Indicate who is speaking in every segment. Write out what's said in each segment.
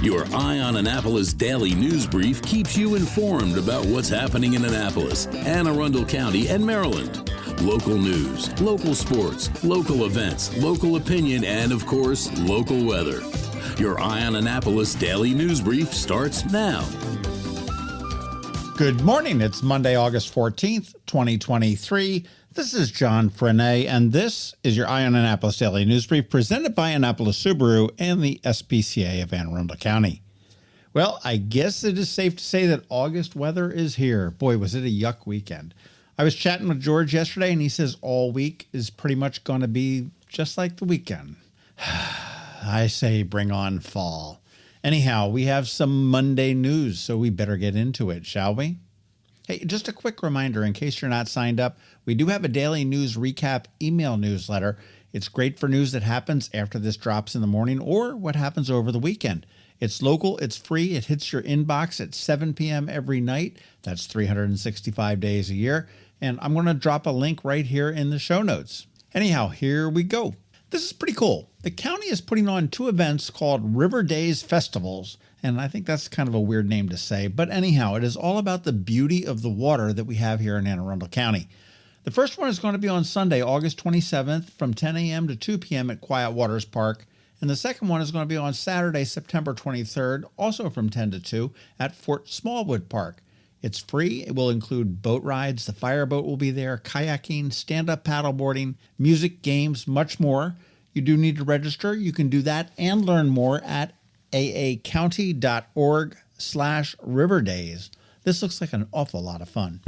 Speaker 1: Your Eye on Annapolis daily news brief keeps you informed about what's happening in Annapolis, Anne Arundel County, and Maryland. Local news, local sports, local events, local opinion, and of course, local weather. Your Eye on Annapolis daily news brief starts now.
Speaker 2: Good morning. It's Monday, August 14th, 2023. This is John Frenaye, and this is your Eye on Annapolis Daily News Brief presented by Annapolis Subaru and the SPCA of Anne Arundel County. Well, I guess it is safe to say that August weather is here. Boy, was it a yuck weekend. I was chatting with George yesterday, and he says all week is pretty much going to be just like the weekend. I say bring on fall. Anyhow, we have some Monday news, so we better get into it, shall we? Hey, just a quick reminder, in case you're not signed up, we do have a daily news recap email newsletter. It's great for news that happens after this drops in the morning or what happens over the weekend. It's local, it's free, it hits your inbox at 7 p.m. every night. That's 365 days a year. And I'm going to drop a link right here in the show notes. Anyhow, here we go. This is pretty cool. The county is putting on two events called River Days Festivals, and I think that's kind of a weird name to say, but anyhow, it is all about the beauty of the water that we have here in Anne Arundel County. The first one is going to be on Sunday, August 27th from 10 a.m. to 2 p.m. at Quiet Waters Park, and the second one is going to be on Saturday, September 23rd, also from 10 to 2 at Fort Smallwood Park. It's free. It will include boat rides. The fireboat will be there, kayaking, stand-up paddleboarding, music, games, much more. You do need to register. You can do that and learn more at aacounty.org/riverdays. This looks like an awful lot of fun.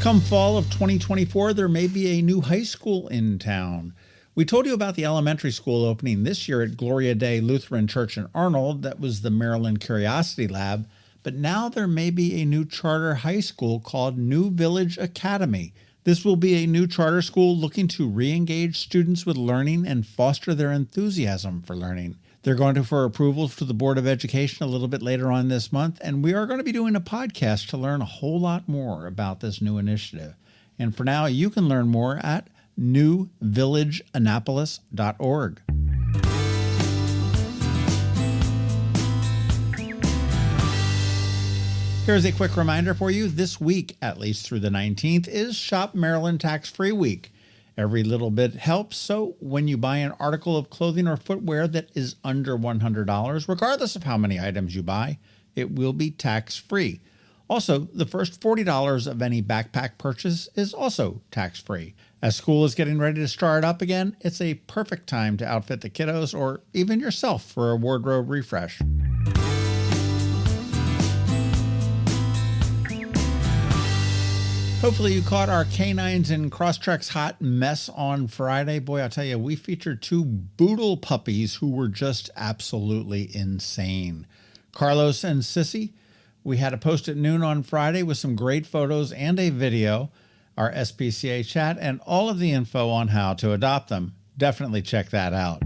Speaker 2: Come fall of 2024, there may be a new high school in town. We told you about the elementary school opening this year at Gloria Day Lutheran Church in Arnold. That was the Maryland Curiosity Lab. But now there may be a new charter high school called New Village Academy. This will be a new charter school looking to re-engage students with learning and foster their enthusiasm for learning. They're going for approval to the Board of Education a little bit later on this month, and we are going to be doing a podcast to learn a whole lot more about this new initiative. And for now, you can learn more at newvillageannapolis.org. Here's a quick reminder for you. This week, at least through the 19th, is Shop Maryland Tax-Free Week. Every little bit helps, so when you buy an article of clothing or footwear that is under $100, regardless of how many items you buy, it will be tax-free. Also, the first $40 of any backpack purchase is also tax-free. As school is getting ready to start up again, it's a perfect time to outfit the kiddos or even yourself for a wardrobe refresh. Hopefully you caught our Canines and Crosstreks hot mess on Friday. Boy, I'll tell you, we featured two boodle puppies who were just absolutely insane. Carlos and Sissy. We had a post at noon on Friday with some great photos and a video, our SPCA chat, and all of the info on how to adopt them. Definitely check that out.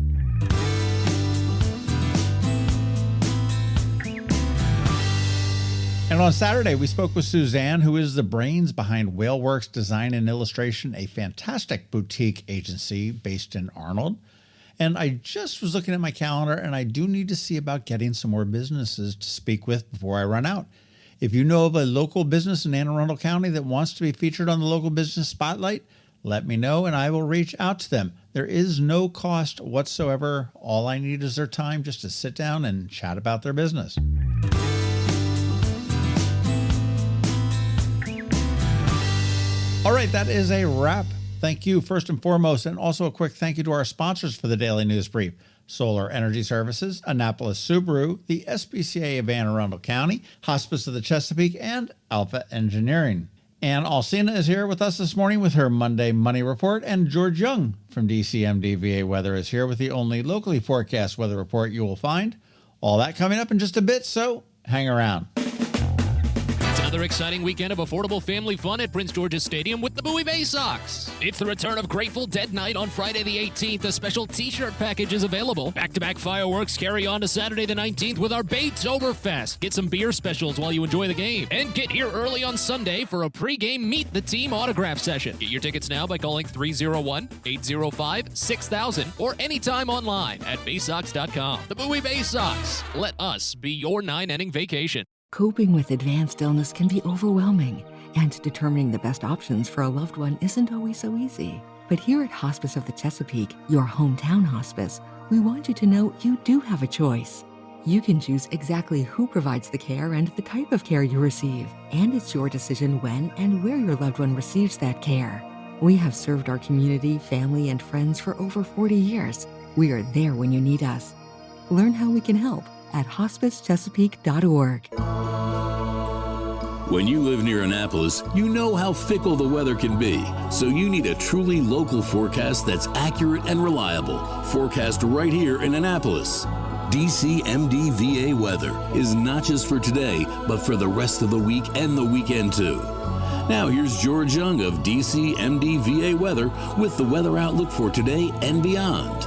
Speaker 2: And on Saturday, we spoke with Suzanne, who is the brains behind Whaleworks Design and Illustration, a fantastic boutique agency based in Arnold. And I just was looking at my calendar, and I do need to see about getting some more businesses to speak with before I run out. If you know of a local business in Anne Arundel County that wants to be featured on the Local Business Spotlight, let me know and I will reach out to them. There is no cost whatsoever. All I need is their time just to sit down and chat about their business. All right, that is a wrap. Thank you first and foremost, and also a quick thank you to our sponsors for the Daily News Brief. Solar Energy Services, Annapolis Subaru, the SPCA of Anne Arundel County, Hospice of the Chesapeake, and Alpha Engineering. Ann Alsina is here with us this morning with her Monday Money Report, and George Young from DCMDVA Weather is here with the only locally forecast weather report you will find. All that coming up in just a bit, so hang around.
Speaker 3: Another exciting weekend of affordable family fun at Prince George's Stadium with the Bowie Bay Sox. It's the return of Grateful Dead Night on Friday the 18th. A special t-shirt package is available. Back-to-back fireworks carry on to Saturday the 19th with our Baytoberfest. Get some beer specials while you enjoy the game. And get here early on Sunday for a pre-game Meet the Team autograph session. Get your tickets now by calling 301-805-6000 or anytime online at baysox.com. The Bowie Bay Sox. Let us be your 9-inning vacation.
Speaker 4: Coping with advanced illness can be overwhelming, and determining the best options for a loved one isn't always so easy. But here at Hospice of the Chesapeake, your hometown hospice, we want you to know you do have a choice. You can choose exactly who provides the care and the type of care you receive, and it's your decision when and where your loved one receives that care. We have served our community, family, and friends for over 40 years. We are there when you need us. Learn how we can help at hospicechesapeake.org.
Speaker 1: When you live near Annapolis, you know how fickle the weather can be. So you need a truly local forecast that's accurate and reliable. Forecast right here in Annapolis. DCMDVA weather is not just for today, but for the rest of the week and the weekend too. Now here's George Young of DCMDVA weather with the weather outlook for today and beyond.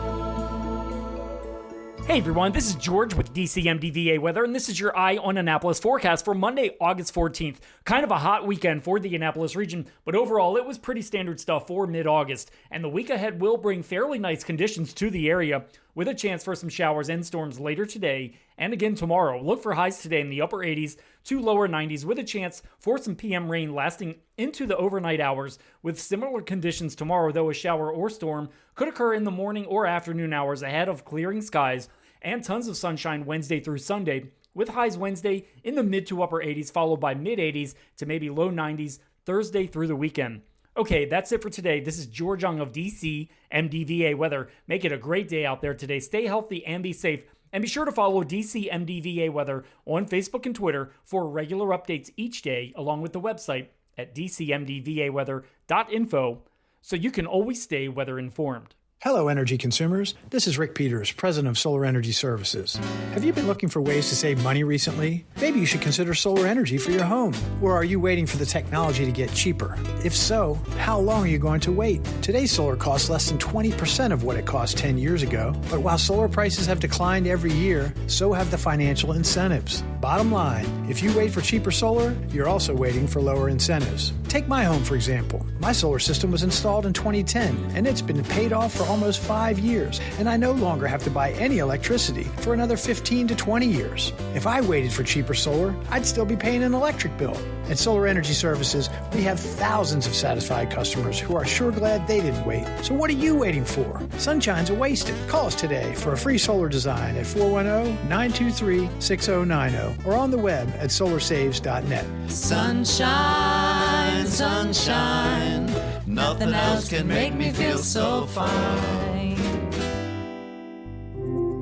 Speaker 5: Hey everyone, this is George with DCMDVA Weather, and this is your Eye on Annapolis forecast for Monday, August 14th. Kind of a hot weekend for the Annapolis region, but overall it was pretty standard stuff for mid-August, and the week ahead will bring fairly nice conditions to the area, with a chance for some showers and storms later today and again tomorrow. Look for highs today in the upper 80s to lower 90s, with a chance for some PM rain lasting into the overnight hours, with similar conditions tomorrow, though a shower or storm could occur in the morning or afternoon hours ahead of clearing skies, and tons of sunshine Wednesday through Sunday, with highs Wednesday in the mid to upper 80s, followed by mid 80s to maybe low 90s Thursday through the weekend. Okay, that's it for today. This is George Young of DCMDVA Weather. Make it a great day out there today. Stay healthy and be safe. And be sure to follow DCMDVA Weather on Facebook and Twitter for regular updates each day, along with the website at dcmdvaweather.info, so you can always stay weather informed.
Speaker 6: Hello, energy consumers. This is Rick Peters, president of Solar Energy Services. Have you been looking for ways to save money recently? Maybe you should consider solar energy for your home. Or are you waiting for the technology to get cheaper? If so, how long are you going to wait? Today's solar costs less than 20% of what it cost 10 years ago. But while solar prices have declined every year, so have the financial incentives. Bottom line, if you wait for cheaper solar, you're also waiting for lower incentives. Take my home, for example. My solar system was installed in 2010, and it's been paid off for almost 5 years, and I no longer have to buy any electricity for another 15 to 20 years. If I waited for cheaper solar, I'd still be paying an electric bill. At Solar Energy Services, we have thousands of satisfied customers who are sure glad they didn't wait. So what are you waiting for? Sunshine's a wasted. Call us today for a free solar design at 410-923-6090 or on the web at solarsaves.net.
Speaker 7: Sunshine, sunshine, nothing else can make me feel so fine.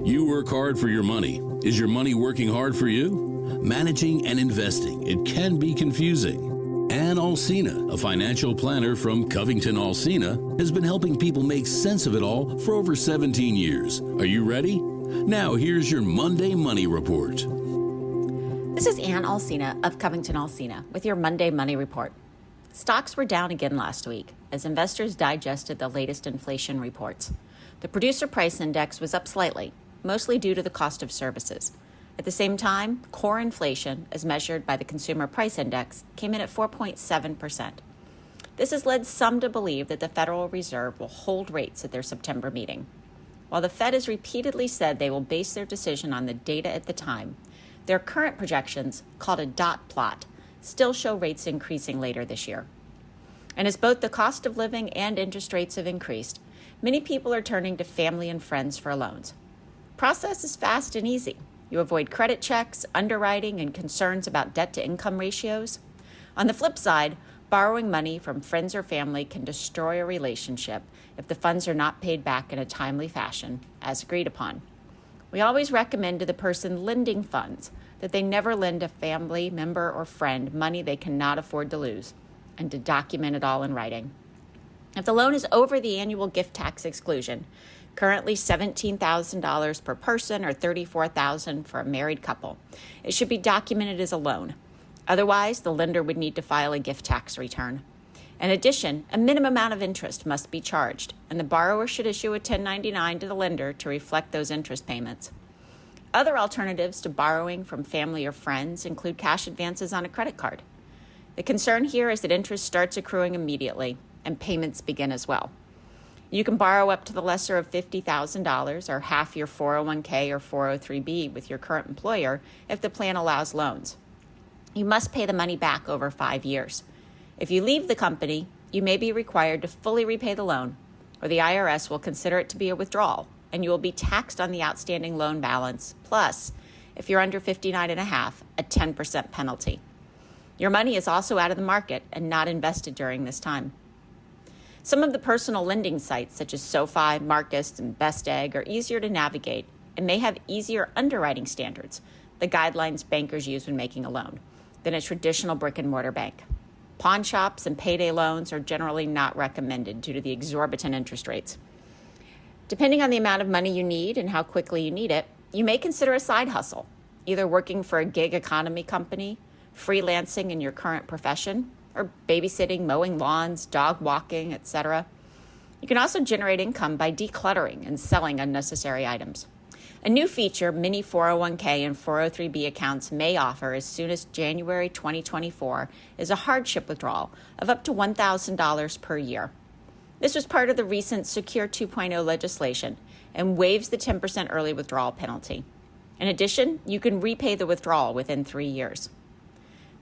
Speaker 1: You work hard for your money. Is your money working hard for you? Managing and investing, it can be confusing. Ann Alsina, a financial planner from CovingtonAlsina, has been helping people make sense of it all for over 17 years. Are you ready? Now here's your Monday Money Report.
Speaker 8: This is Ann Alsina of CovingtonAlsina with your Monday Money Report. Stocks were down again last week as investors digested the latest inflation reports. The Producer Price Index was up slightly, mostly due to the cost of services. At the same time, core inflation, as measured by the Consumer Price Index, came in at 4.7%. This has led some to believe that the Federal Reserve will hold rates at their September meeting. While the Fed has repeatedly said they will base their decision on the data at the time, their current projections, called a dot plot, still show rates increasing later this year. And as both the cost of living and interest rates have increased, many people are turning to family and friends for loans. Process is fast and easy. You avoid credit checks, underwriting, and concerns about debt-to-income ratios. On the flip side, borrowing money from friends or family can destroy a relationship if the funds are not paid back in a timely fashion, as agreed upon. We always recommend to the person lending funds that they never lend a family member or friend money they cannot afford to lose, and to document it all in writing. If the loan is over the annual gift tax exclusion, currently $17,000 per person or $34,000 for a married couple, it should be documented as a loan. Otherwise, the lender would need to file a gift tax return. In addition, a minimum amount of interest must be charged, and the borrower should issue a 1099 to the lender to reflect those interest payments. Other alternatives to borrowing from family or friends include cash advances on a credit card. The concern here is that interest starts accruing immediately, and payments begin as well. You can borrow up to the lesser of $50,000 or half your 401k or 403b with your current employer if the plan allows loans. You must pay the money back over 5 years. If you leave the company, you may be required to fully repay the loan, or the IRS will consider it to be a withdrawal, and you will be taxed on the outstanding loan balance, plus, if you're under 59.5, a 10% penalty. Your money is also out of the market and not invested during this time. Some of the personal lending sites, such as SoFi, Marcus, and Best Egg, are easier to navigate and may have easier underwriting standards, the guidelines bankers use when making a loan, than a traditional brick-and-mortar bank. Pawn shops and payday loans are generally not recommended due to the exorbitant interest rates. Depending on the amount of money you need and how quickly you need it, you may consider a side hustle, either working for a gig economy company, freelancing in your current profession, or babysitting, mowing lawns, dog walking, etc. You can also generate income by decluttering and selling unnecessary items. A new feature many 401k and 403b accounts may offer as soon as January 2024 is a hardship withdrawal of up to $1,000 per year. This was part of the recent Secure 2.0 legislation and waives the 10% early withdrawal penalty. In addition, you can repay the withdrawal within 3 years.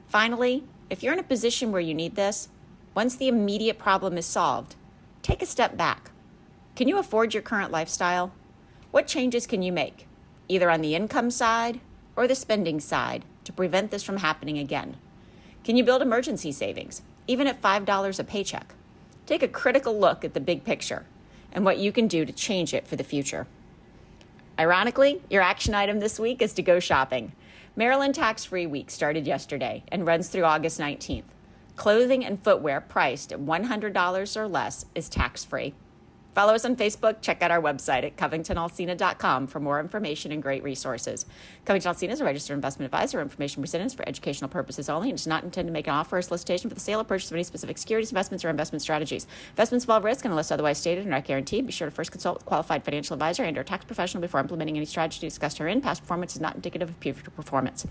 Speaker 8: Finally, if you're in a position where you need this, once the immediate problem is solved, take a step back. Can you afford your current lifestyle? What changes can you make, either on the income side or the spending side, to prevent this from happening again? Can you build emergency savings, even at $5 a paycheck? Take a critical look at the big picture and what you can do to change it for the future. Ironically, your action item this week is to go shopping. Maryland tax-free week started yesterday and runs through August 19th. Clothing and footwear priced at $100 or less is tax-free. Follow us on Facebook. Check out our website at CovingtonAlsina.com for more information and great resources. Covington Alsina is a registered investment advisor. Information presented is for educational purposes only and does not intend to make an offer or solicitation for the sale or purchase of any specific securities, investments, or investment strategies. Investments involve risk and unless otherwise stated are not guaranteed. Be sure to first consult with a qualified financial advisor and/or tax professional before implementing any strategy discussed herein. Past performance is not indicative of future performance.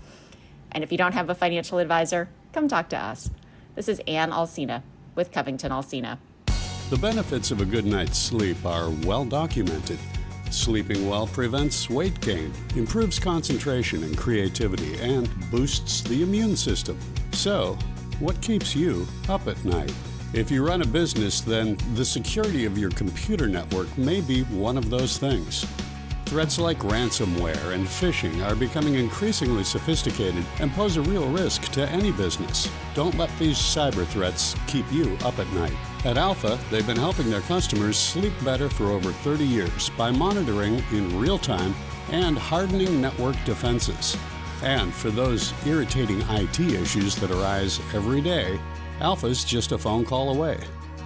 Speaker 8: And if you don't have a financial advisor, come talk to us. This is Ann Alsina with Covington Alsina.
Speaker 9: The benefits of a good night's sleep are well documented. Sleeping well prevents weight gain, improves concentration and creativity, and boosts the immune system. So, what keeps you up at night? If you run a business, then the security of your computer network may be one of those things. Threats like ransomware and phishing are becoming increasingly sophisticated and pose a real risk to any business. Don't let these cyber threats keep you up at night. At Alpha, they've been helping their customers sleep better for over 30 years by monitoring in real time and hardening network defenses. And for those irritating IT issues that arise every day, Alpha's just a phone call away,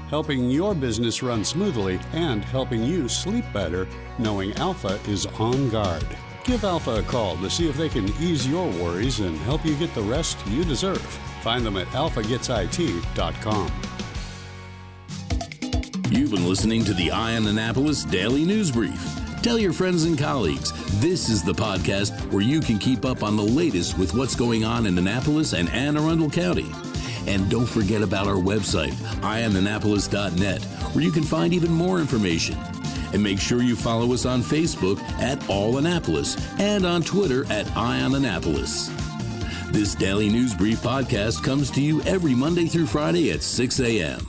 Speaker 9: helping your business run smoothly and helping you sleep better, knowing Alpha is on guard. Give Alpha a call to see if they can ease your worries and help you get the rest you deserve. Find them at alphagetsit.com.
Speaker 1: You've been listening to the Eye on Annapolis Daily News Brief. Tell your friends and colleagues, this is the podcast where you can keep up on the latest with what's going on in Annapolis and Anne Arundel County. And don't forget about our website, eyeonannapolis.net, where you can find even more information. And make sure you follow us on Facebook at All Annapolis and on Twitter at Eye on Annapolis. This Daily News Brief podcast comes to you every Monday through Friday at 6 a.m.